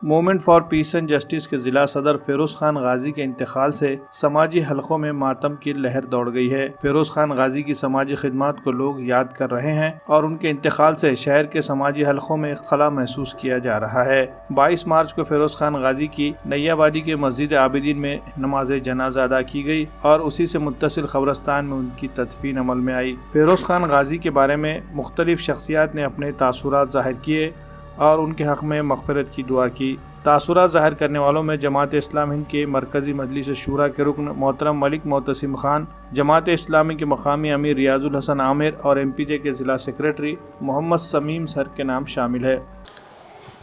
Movement for piece and justice کے ضلع صدر فیروز خان غازی کے انتقال سے سماجی حلقوں میں ماتم کی لہر دوڑ گئی ہے۔ فیروز خان غازی کی سماجی خدمات کو لوگ یاد کر رہے ہیں اور ان کے انتقال سے شہر کے سماجی حلقوں میں خلا محسوس کیا جا رہا ہے۔ 22 مارچ کو فیروز خان غازی کی نئی آبادی کے مسجد عابدین میں نماز جنازہ ادا کی گئی اور اسی سے متصل قبرستان میں ان کی تدفین عمل میں آئی۔ فیروز خان غازی کے بارے میں مختلف شخصیات نے اپنے تاثرات ظاہر کیے اور ان کے حق میں مغفرت کی دعا کی۔ تاثرات ظاہر کرنے والوں میں جماعت اسلامی ہند کے مرکزی مجلس شورا کے رکن محترم ملک معتصم خان، جماعت اسلامی کے مقامی امیر ریاض الحسن عامر اور MPJ کے ضلع سیکریٹری محمد سمیم سر کے نام شامل ہے۔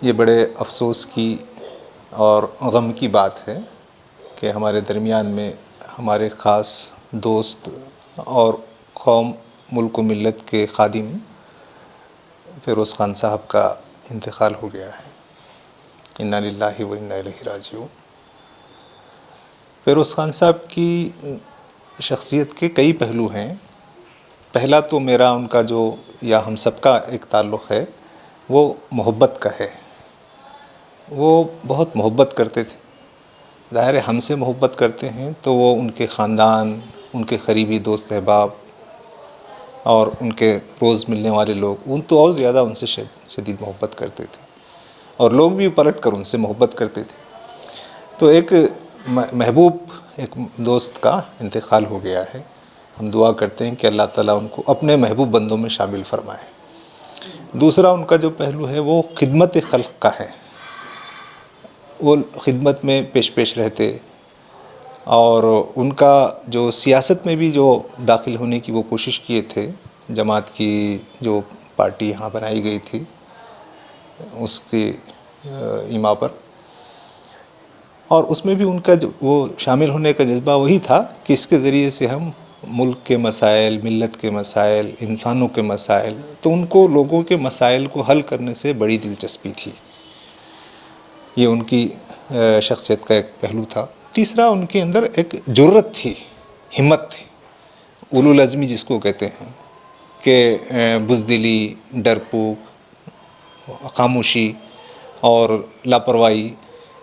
یہ بڑے افسوس کی اور غم کی بات ہے کہ ہمارے درمیان میں ہمارے خاص دوست اور قوم، ملک و ملت کے خادم فیروز خان صاحب کا انتقال ہو گیا ہے۔ انا للہ و انا الیہ راجعون۔ فیروز خان صاحب کی شخصیت کے کئی پہلو ہیں۔ پہلا تو میرا ان کا جو یا ہم سب کا ایک تعلق ہے وہ محبت کا ہے۔ وہ بہت محبت کرتے تھے۔ ظاہر ہے ہم سے محبت کرتے ہیں تو وہ ان کے خاندان، ان کے قریبی دوست احباب اور ان کے روز ملنے والے لوگ ان تو اور زیادہ ان سے شدید محبت کرتے تھے اور لوگ بھی پلٹ کر ان سے محبت کرتے تھے۔ تو ایک محبوب ایک دوست کا انتقال ہو گیا ہے۔ ہم دعا کرتے ہیں کہ اللہ تعالیٰ ان کو اپنے محبوب بندوں میں شامل فرمائے۔ دوسرا ان کا جو پہلو ہے وہ خدمت خلق کا ہے۔ وہ خدمت میں پیش رہتے اور ان کا جو سیاست میں بھی جو داخل ہونے کی وہ کوشش کیے تھے، جماعت کی جو پارٹی یہاں بنائی گئی تھی اس کی ایما پر، اور اس میں بھی ان کا وہ شامل ہونے کا جذبہ وہی تھا کہ اس کے ذریعے سے ہم ملک کے مسائل، ملت کے مسائل، انسانوں کے مسائل، تو ان کو لوگوں کے مسائل کو حل کرنے سے بڑی دلچسپی تھی۔ یہ ان کی شخصیت کا ایک پہلو تھا۔ تیسرا ان کے اندر ایک جرأت تھی، ہمت تھی، اولو العزمی جس کو کہتے ہیں، کہ بزدلی، ڈرپوک، خاموشی اور لاپرواہی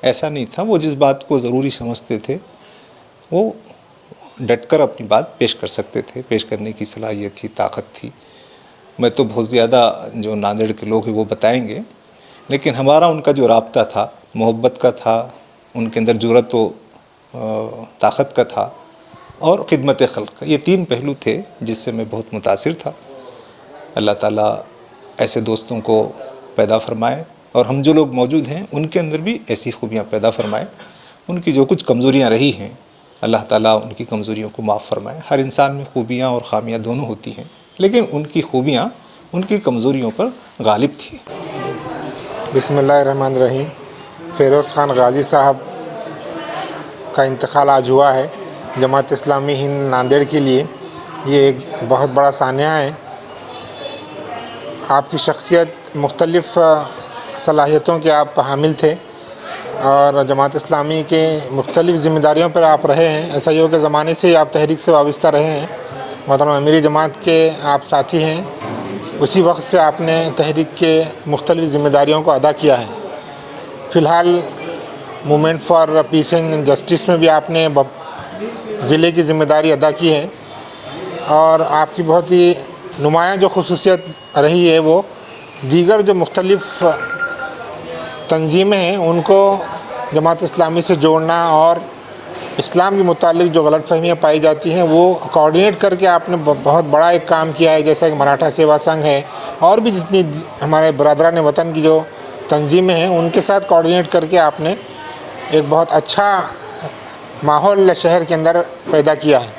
ایسا نہیں تھا۔ وہ جس بات کو ضروری سمجھتے تھے وہ ڈٹ کر اپنی بات پیش کر سکتے تھے، پیش کرنے کی صلاحیت تھی، طاقت تھی۔ میں تو بہت زیادہ جو ناندیڑ کے لوگ ہیں وہ بتائیں گے، لیکن ہمارا ان کا جو رابطہ تھا محبت کا تھا، ان کے اندر جرأت و طاقت کا تھا اور خدمت خلق کا۔ یہ تین پہلو تھے جس سے میں بہت متاثر تھا۔ اللہ تعالیٰ ایسے دوستوں کو پیدا فرمائے اور ہم جو لوگ موجود ہیں ان کے اندر بھی ایسی خوبیاں پیدا فرمائے۔ ان کی جو کچھ کمزوریاں رہی ہیں اللہ تعالیٰ ان کی کمزوریوں کو معاف فرمائے۔ ہر انسان میں خوبیاں اور خامیاں دونوں ہوتی ہیں، لیکن ان کی خوبیاں ان کی کمزوریوں پر غالب تھی۔ بسم اللہ الرحمن الرحیم۔ فیروز خان غازی صاحب کا انتقال آج ہوا ہے۔ جماعت اسلامی ہند ناندیڑ کے لیے یہ ایک بہت بڑا سانحہ ہے۔ آپ کی شخصیت مختلف صلاحیتوں کے آپ حامل تھے اور جماعت اسلامی کے مختلف ذمہ داریوں پر آپ رہے ہیں۔ SIO کے زمانے سے ہی آپ تحریک سے وابستہ رہے ہیں۔ محترم امیری جماعت کے آپ ساتھی ہیں۔ اسی وقت سے آپ نے تحریک کے مختلف ذمہ داریوں کو ادا کیا ہے۔ فی الحال movement for piece and justice میں بھی آپ نے ضلع کی ذمہ داری ادا کی ہے، اور آپ کی بہت ہی نمایاں جو خصوصیت رہی ہے وہ دیگر جو مختلف تنظیمیں ہیں ان کو جماعت اسلامی سے جوڑنا اور اسلام کے متعلق جو غلط فہمیاں پائی جاتی ہیں وہ کوآرڈینیٹ کر کے آپ نے بہت بڑا ایک کام کیا ہے، جیسا کہ مراٹھا سیوا سنگھ ہے اور بھی جتنی ہمارے برادران وطن کی جو تنظیمیں ہیں ان کے ساتھ کوآرڈینیٹ کر کے آپ نے ایک بہت اچھا ماحول شہر کے اندر پیدا کیا ہے۔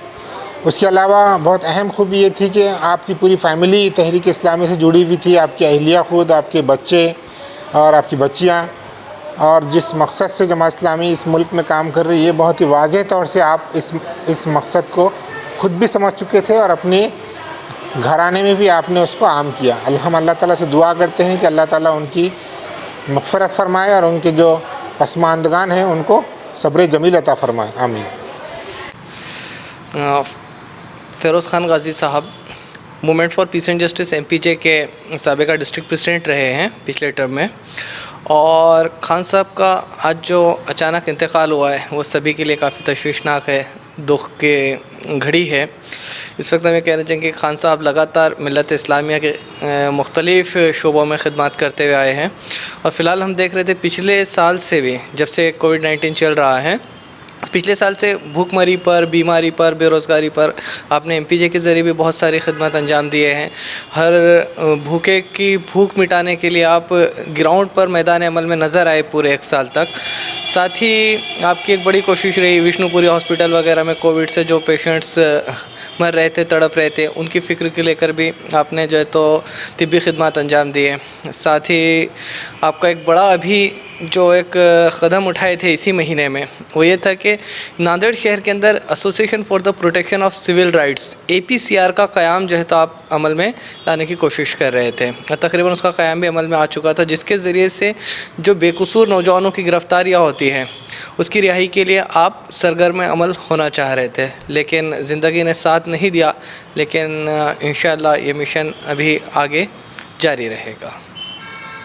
اس کے علاوہ بہت اہم خوبی یہ تھی کہ آپ کی پوری فیملی تحریک اسلامی سے جڑی ہوئی تھی، آپ کی اہلیہ خود، آپ کے بچے اور آپ کی بچیاں، اور جس مقصد سے جماعت اسلامی اس ملک میں کام کر رہی ہے بہت ہی واضح طور سے آپ اس مقصد کو خود بھی سمجھ چکے تھے اور اپنے گھرانے میں بھی آپ نے اس کو عام کیا۔ ہم اللہ تعالیٰ سے دعا کرتے ہیں کہ اللہ تعالیٰ ان کی مغفرت فرمائے اور ان کے جو پسماندگان ہیں ان کو صبر جمیل عطا فرمائے، آمین۔ فیروز خان غازی صاحب movement for piece and justice MPJ کے سابقہ ڈسٹرکٹ پریزیڈنٹ رہے ہیں پچھلے ٹرم میں، اور خان صاحب کا آج جو اچانک انتقال ہوا ہے وہ سبھی کے لیے کافی تشویشناک ہے، دکھ کے گھڑی ہے۔ اس وقت ہمیں کہنا چاہیں کہ خان صاحب لگاتار ملت اسلامیہ کے مختلف شعبوں میں خدمات کرتے ہوئے آئے ہیں، اور فی الحال ہم دیکھ رہے تھے پچھلے سال سے بھی، جب سے کووڈ-19 چل رہا ہے، پچھلے سال سے بھوک مری پر، بیماری پر، بے روزگاری پر آپ نے MPJ کے ذریعے بھی بہت ساری خدمات انجام دیے ہیں۔ ہر بھوکے کی بھوک مٹانے کے لیے آپ گراؤنڈ پر میدان عمل میں نظر آئے پورے 1 سال تک۔ ساتھ ہی آپ کی ایک بڑی کوشش رہی وشنو پوری ہاسپٹل وغیرہ میں کووڈ سے جو پیشنٹس مر رہے تھے، تڑپ رہے تھے، ان کی فکر کے لے کر بھی آپ نے جو ہے تو طبی خدمات انجام دیے۔ ساتھ ہی آپ کا ایک بڑا ابھی جو ایک قدم اٹھائے تھے اسی مہینے میں، وہ یہ تھا کہ ناندیڑ شہر کے اندر association for the protection of civil rights APCR کا قیام جو ہے تو آپ عمل میں لانے کی کوشش کر رہے تھے، اور تقریباً اس کا قیام بھی عمل میں آ چکا تھا، جس کے ذریعے سے جو بے قصور نوجوانوں کی گرفتاریاں ہوتی ہیں اس کی رہائی کے لیے آپ سرگرم عمل ہونا چاہ رہے تھے، لیکن زندگی نے ساتھ نہیں دیا۔ لیکن انشاءاللہ یہ مشن ابھی آگے جاری رہے گا۔